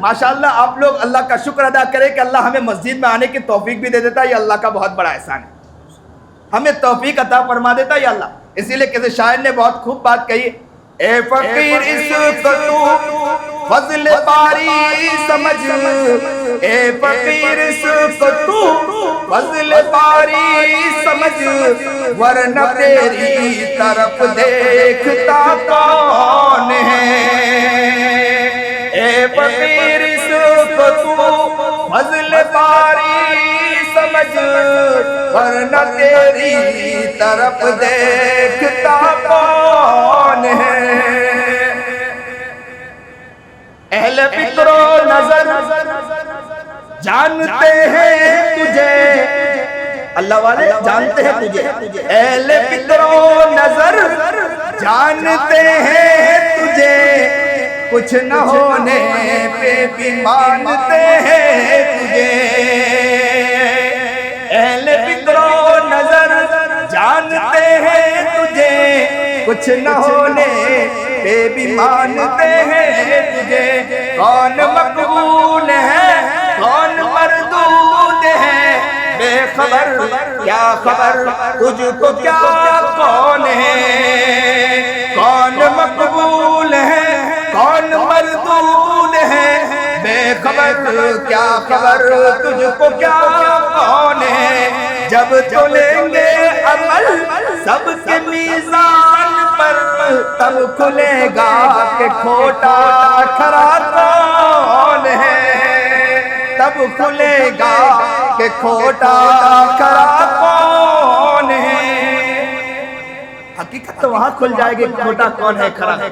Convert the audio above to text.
ماشاءاللہ آپ لوگ اللہ کا شکر ادا کریں کہ اللہ ہمیں مسجد میں آنے کی توفیق بھی دے دیتا ہے، یہ اللہ کا بہت بڑا احسان ہے، ہمیں توفیق عطا فرما دیتا ہے یہ اللہ۔ اسی لیے کسی شاعر نے بہت خوب بات کہی، اے فقیر اس کو تو فضل باری سمجھ، اے فقیر اس کو تو فضل باری سمجھ، ورنہ تیری طرف دیکھتا کون ہے۔ اے فقیر اس کو تو فضل باری سمجھ، ورنہ تیری طرف دیکھتا کون ہے۔ اہل فکر و نظر جانتے ہیں تجھے، اللہ والے جانتے ہیں تجھے، اہل فکر و نظر جانتے ہیں تجھے، کچھ نہ ہونے پہ بھی مانتے ہیں تجھے۔ اہل فکر و نظر جانتے ہیں تجھے، کچھ نہ ہونے پہ بھی مانتے ہیں تجھے۔ کون مقبول ہے کون مردود ہے، بے خبر کیا خبر تجھ کو کیا کون ہے۔ کون مقبول ہے کون مردود ہے، بے خبر کیا خبر تجھ کو کیا کون ہے۔ جب تو لیں گے عمل سب کے میزان پر، تب کھلے گا کہ کھوٹا کھرا کون ہے، تب کھلے گا کہ کھوٹا کھرا کون ہے۔ حقیقت تو وہاں کھل جائے گی کھوٹا کون ہے کھرا ہے۔